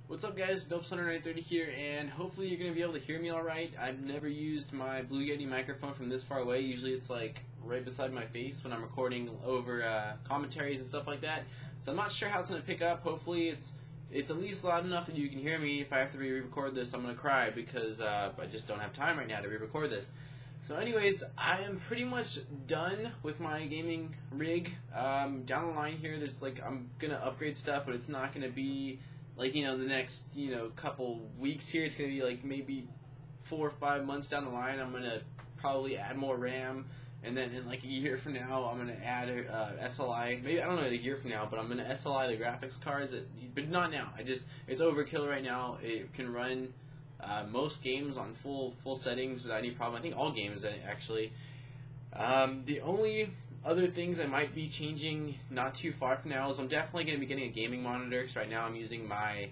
What's up guys, Dopes130 here, and hopefully you're going to be able to hear me alright. I've never used my Blue Yeti microphone from this far away. Usually it's like right beside my face when I'm recording over commentaries and stuff like that. So I'm not sure how it's going to pick up. Hopefully it's at least loud enough that you can hear me. If I have to re-record this, I'm going to cry because I just don't have time right now to re-record this. So anyways, I am pretty much done with my gaming rig. Down the line here, there's I'm going to upgrade stuff, but it's not going to be the next, couple weeks here. It's going to be like maybe 4 or 5 months down the line. I'm going to probably add more RAM, and then in like a year from now, I'm going to add SLI. Maybe, I don't know, a year from now, but I'm going to SLI the graphics cards, but not now. It's overkill right now. It can run most games on full settings without any problem. I think all games, actually. The only other things I might be changing not too far from now is I'm definitely going to be getting a gaming monitor, because right now I'm using my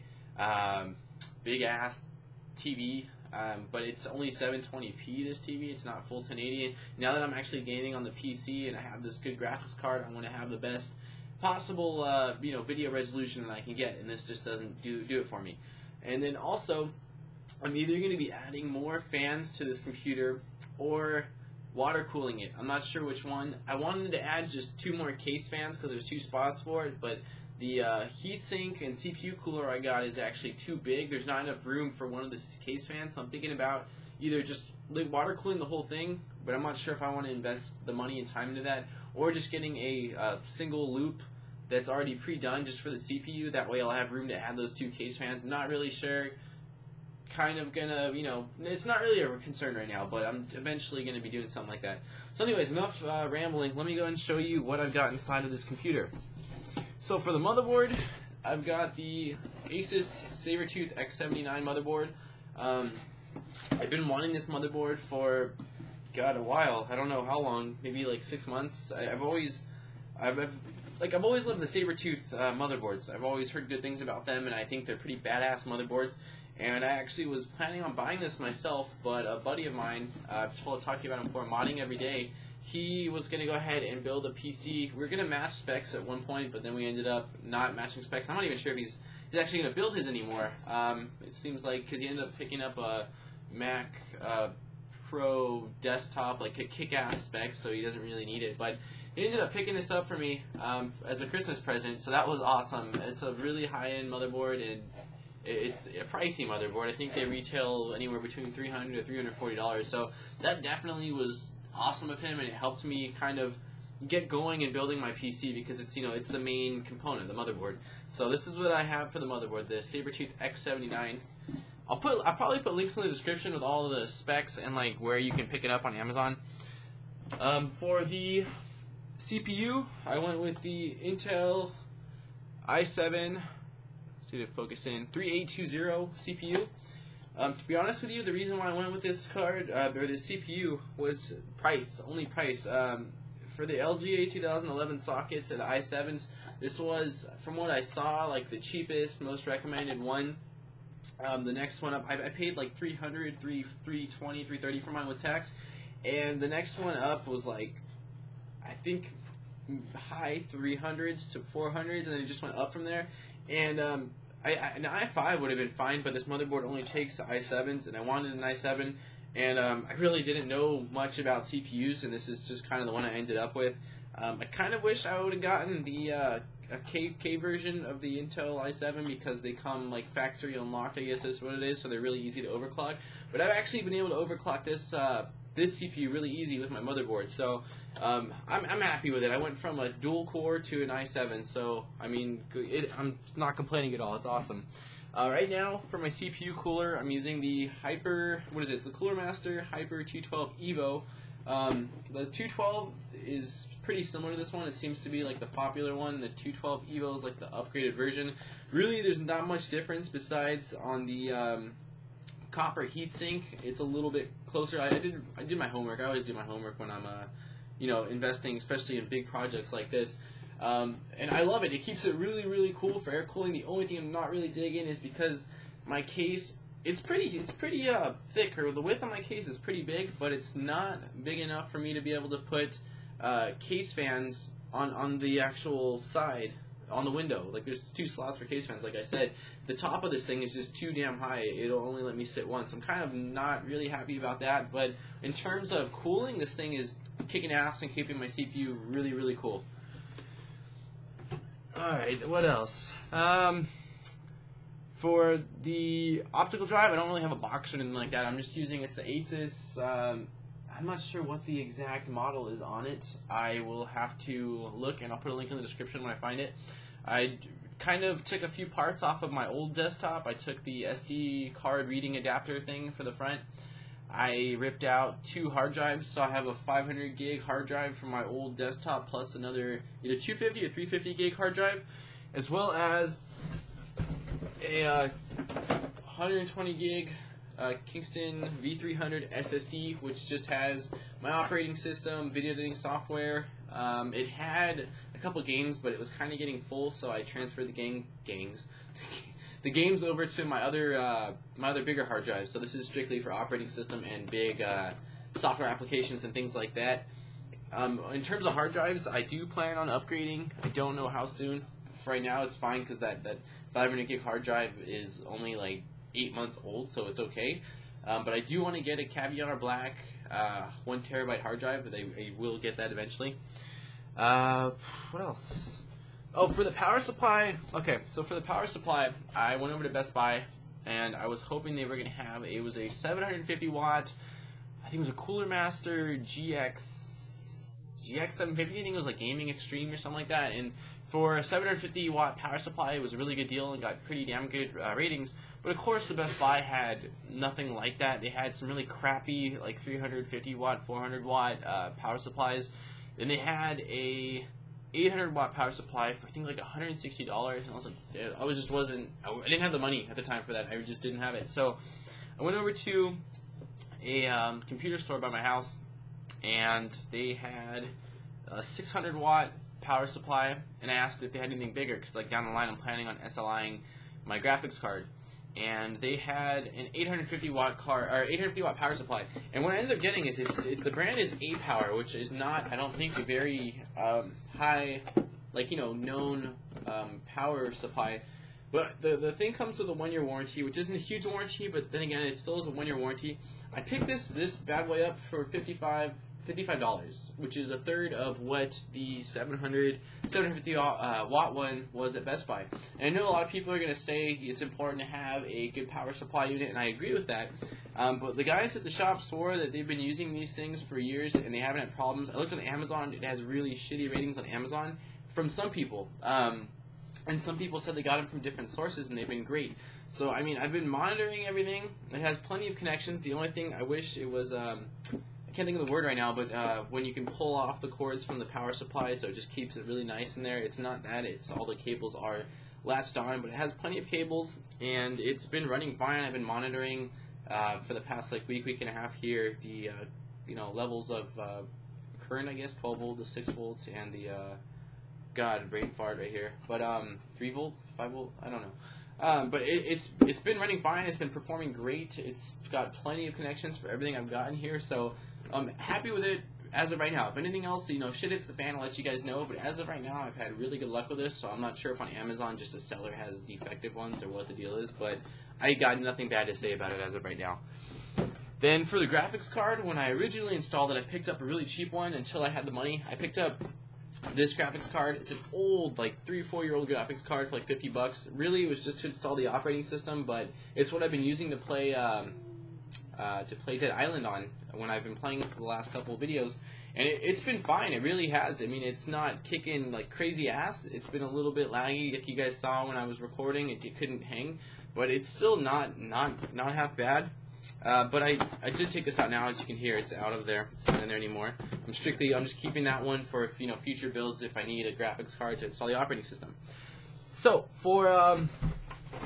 big ass TV, but it's only 720p, this TV. It's not full 1080. Now that I'm actually gaming on the PC and I have this good graphics card, I want to have the best possible video resolution that I can get, and this just doesn't do it for me. And then also, I'm either going to be adding more fans to this computer or water cooling it. I'm not sure which one. I wanted to add just 2 more case fans because there's 2 spots for it, but the heatsink and CPU cooler I got is actually too big. There's not enough room for one of the case fans, so I'm thinking about either just water cooling the whole thing, but I'm not sure if I want to invest the money and time into that, or just getting a single loop that's already pre-done just for the CPU. That way I'll have room to add those 2 case fans. I'm not really sure. Kind of gonna, it's not really a concern right now, but I'm eventually gonna be doing something like that. So anyways, enough rambling. Let me go and show you what I've got inside of this computer. So for the motherboard, I've got the Asus Sabertooth X79 motherboard. I've been wanting this motherboard for, God, a while. I don't know how long, maybe like 6 months. I've always loved the Sabertooth motherboards. I've always heard good things about them, and I think they're pretty badass motherboards. And I actually was planning on buying this myself, but a buddy of mine, I've talked to you about him before, modding every day, he was going to go ahead and build a PC. We were going to match specs at one point, but then we ended up not matching specs. I'm not even sure if he's actually going to build his anymore. It seems like, because he ended up picking up a Mac Pro desktop, like a kick-ass specs, so he doesn't really need it. But he ended up picking this up for me as a Christmas present, so that was awesome. It's a really high-end motherboard, and it's a pricey motherboard. I think they retail anywhere between $300 to $340. So that definitely was awesome of him, and it helped me kind of get going and building my PC, because it's it's the main component, the motherboard. So this is what I have for the motherboard, the Sabertooth X79. I'll probably put links in the description with all of the specs and like where you can pick it up on Amazon. For the CPU, I went with the Intel i7. See to focus in 3820 CPU. To be honest with you, the reason why I went with this card or this CPU was price, only price. For the LGA 2011 sockets and the i7s, this was, from what I saw, like the cheapest, most recommended one. The next one up, I paid like $300, $320, $330 for mine with tax, and the next one up was like, I think, high 300s to 400s, and then it just went up from there. And an i5 would have been fine, but this motherboard only takes i7s, and I wanted an i7, and I really didn't know much about CPUs, and this is just kind of the one I ended up with. I kind of wish I would have gotten the a K version of the Intel i7, because they come like factory unlocked, I guess is what it is, so they're really easy to overclock. But I've actually been able to overclock this this CPU really easy with my motherboard, so I'm happy with it. I went from a dual core to an i7, so I mean, I'm not complaining at all. It's awesome. Right now, for my CPU cooler, I'm using the it's the Cooler Master Hyper 212 Evo. The 212 is pretty similar to this one. It seems to be like the popular one. The 212 Evo is like the upgraded version. Really, there's not much difference besides on the copper heatsink. It's a little bit closer. I did my homework. I always do my homework when I'm investing, especially in big projects like this. And I love it. It keeps it really, really cool for air cooling. The only thing I'm not really digging is because my case, it's pretty thick, or the width on my case is pretty big, but it's not big enough for me to be able to put case fans on the actual side on the window. Like there's 2 slots for case fans. Like I said, the top of this thing is just too damn high. It'll only let me sit once. I'm kind of not really happy about that. But in terms of cooling, this thing is kicking ass and keeping my CPU really, really cool. Alright, what else? For the optical drive, I don't really have a box or anything like that. I'm just using, it's the Asus. I'm not sure what the exact model is on it. I will have to look, and I'll put a link in the description when I find it. I kind of took a few parts off of my old desktop. I took the SD card reading adapter thing for the front. I ripped out 2 hard drives, so I have a 500 gig hard drive from my old desktop plus another either 250 or 350 gig hard drive, as well as a 120 gig Kingston V300 SSD, which just has my operating system, video editing software. It had a couple games, but it was kind of getting full, so I transferred the games over to my other bigger hard drive. So this is strictly for operating system and big software applications and things like that. In terms of hard drives, I do plan on upgrading. I don't know how soon. For right now, it's fine because that 500 gig hard drive is only like 8 months old, so it's okay. But I do want to get a Caviar Black 1 terabyte hard drive. I will get that eventually. What else? Oh, for the power supply. Okay, so for the power supply, I went over to Best Buy, and I was hoping they were going to have, it was a 750 watt, I think it was a Cooler Master GX 750, I think it was like Gaming Extreme or something like that, and for a 750 watt power supply, it was a really good deal and got pretty damn good ratings. But of course, the Best Buy had nothing like that. They had some really crappy, like 350 watt, 400 watt power supplies. Then they had a 800 watt power supply for I think like $160, and I was like, I didn't have the money at the time for that. I just didn't have it. So I went over to a computer store by my house, and they had a 600 watt power supply, and I asked if they had anything bigger because like down the line I'm planning on SLIing my graphics card, and they had an 850 watt power supply. And what I ended up getting is the brand is A-Power, which is not, I don't think, a very high, like, you know, known power supply. But the thing comes with a 1-year warranty, which isn't a huge warranty, but then again, it still is a 1-year warranty. I picked this bad boy up for $55, which is a third of what the 750 watt one was at Best Buy. And I know a lot of people are going to say it's important to have a good power supply unit, and I agree with that. But the guys at the shop swore that they've been using these things for years, and they haven't had problems. I looked on Amazon. It has really shitty ratings on Amazon from some people. And some people said they got them from different sources, and they've been great. So, I mean, I've been monitoring everything. It has plenty of connections. The only thing I wish it was... I can't think of the word right now, but when you can pull off the cords from the power supply, so it just keeps it really nice in there. It's not that, it's all the cables are latched on, but it has plenty of cables, and it's been running fine. I've been monitoring for the past like week and a half here the levels of current, I guess, 12 volt to 6 volts, and the God, brain fart right here, but 3 volt, 5 volt, I don't know. But it's been running fine. It's been performing great. It's got plenty of connections for everything I've gotten here, so I'm happy with it as of right now. If anything else, shit hits the fan, I'll let you guys know. But as of right now, I've had really good luck with this, so I'm not sure if on Amazon just the seller has defective ones or what the deal is, but I got nothing bad to say about it as of right now. Then for the graphics card, when I originally installed it, I picked up a really cheap one until I had the money. I picked up this graphics card. It's an old, like 3 or 4 year old graphics card for like $50. Really, it was just to install the operating system, but it's what I've been using to play Dead Island on when I've been playing for the last couple of videos, and it's been fine. It really has. I mean, it's not kicking like crazy ass. It's been a little bit laggy, like you guys saw when I was recording. It couldn't hang, but it's still not half bad. But I did take this out now. As you can hear, it's out of there. It's not in there anymore. I'm just keeping that one for future builds if I need a graphics card to install the operating system. So for oh,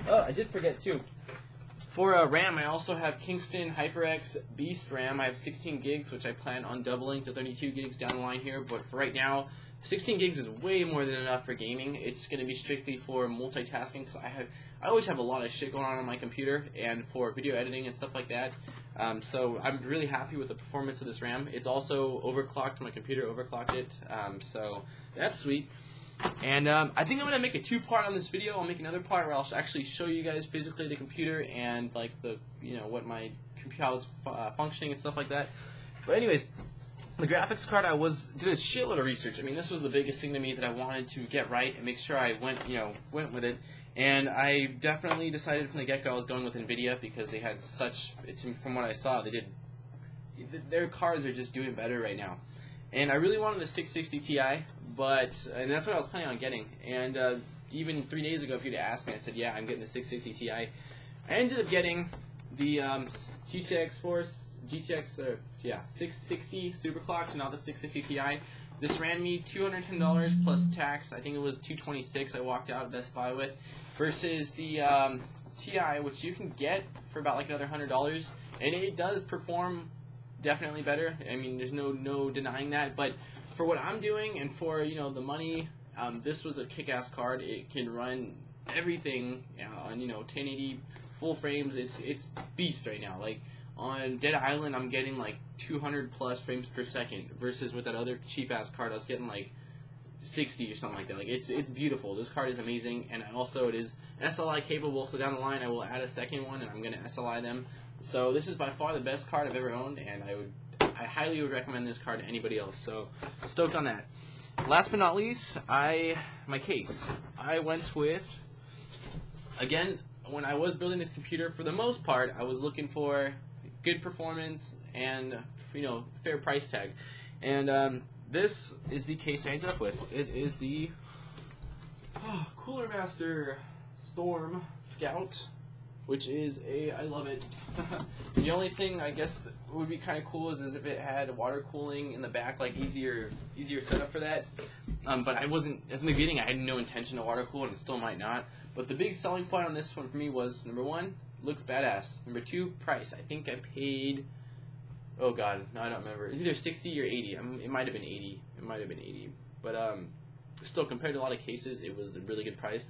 I did forget too. For RAM, I also have Kingston HyperX Beast RAM. I have 16 gigs, which I plan on doubling to 32 gigs down the line here. But for right now, 16 gigs is way more than enough for gaming. It's going to be strictly for multitasking because I always have a lot of shit going on my computer, and for video editing and stuff like that. So I'm really happy with the performance of this RAM. It's also overclocked. My computer overclocked it, so that's sweet. And I think I'm going to make a two-part on this video. I'll make another part where I'll actually show you guys physically the computer and like the, what my computer, how it's functioning and stuff like that. But anyways, the graphics card, I did a shitload of research. I mean, this was the biggest thing to me that I wanted to get right and make sure I went with it. And I definitely decided from the get-go I was going with NVIDIA because they had from what I saw, their cards are just doing better right now. And I really wanted the 660 Ti, and that's what I was planning on getting. And even 3 days ago, if you'd asked me, I said, yeah, I'm getting the 660 Ti. I ended up getting the GTX 660 superclocked, not the 660 Ti. This ran me $210 plus tax. I think it was $226 I walked out of Best Buy with, versus the Ti, which you can get for about like another $100, and it does perform definitely better. I mean, there's no denying that. But for what I'm doing and for the money, this was a kick-ass card. It can run everything on 1080 full frames. It's beast right now. Like on Dead Island, I'm getting like 200 plus frames per second, versus with that other cheap-ass card, I was getting like 60 or something like that. Like it's beautiful. This card is amazing, and also it is SLI capable. So down the line, I will add a second one, and I'm gonna SLI them. So this is by far the best card I've ever owned, and I highly would recommend this card to anybody else. So stoked on that. Last but not least, my case. I went with, again, when I was building this computer, for the most part, I was looking for good performance and fair price tag. And this is the case I ended up with. It is the Cooler Master Storm Scout, which is I love it. The only thing I guess that would be kind of cool is if it had water cooling in the back, like easier setup for that. But I wasn't, at the beginning I had no intention to water cool, and still might not. But the big selling point on this one for me was, number one, looks badass. Number two, price. I think I paid, oh god, no, I don't remember. It's either 60 or 80. It might have been 80. It might have been 80. But still, compared to a lot of cases, it was a really good price.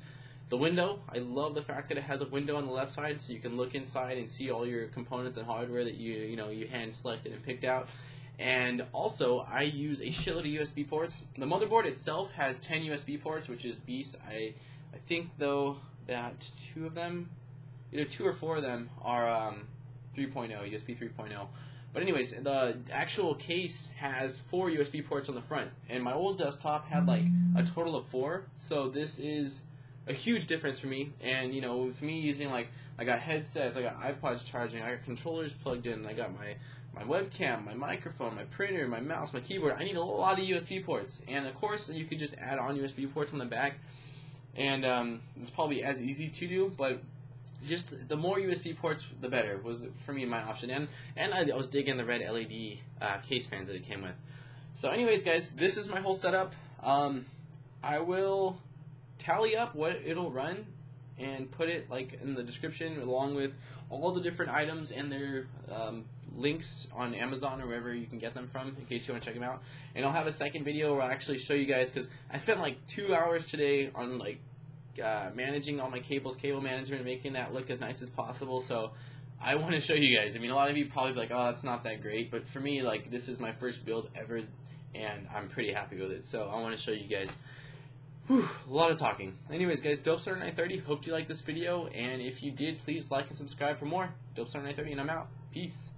The window, I love the fact that it has a window on the left side, so you can look inside and see all your components and hardware that you hand selected and picked out. And also, I use a shitload of USB ports. The motherboard itself has 10 USB ports, which is beast. I think though that either 2 or 4 of them are 3.0, USB 3.0. But anyways, the actual case has 4 USB ports on the front, and my old desktop had like a total of 4. So this is a huge difference for me. And with me using, like, I got headsets, I got iPods charging, I got controllers plugged in, I got my webcam, my microphone, my printer, my mouse, my keyboard. I need a lot of USB ports, and of course you could just add on USB ports on the back, and it's probably as easy to do, but just the more USB ports the better was for me my option. And I was digging the red LED case fans that it came with. So anyways guys, this is my whole setup. I will tally up what it'll run and put it like in the description, along with all the different items and their links on Amazon or wherever you can get them from, in case you want to check them out. And I'll have a second video where I'll actually show you guys, because I spent like 2 hours today on like managing all my cable management, and making that look as nice as possible. So I want to show you guys. I mean, a lot of you probably be like, oh, that's not that great, but for me, like, this is my first build ever, and I'm pretty happy with it. So I want to show you guys. Whew, a lot of talking. Anyways, guys, DopeStarter930, hope you liked this video, and if you did, please like and subscribe for more. DopeStarter930, and I'm out. Peace.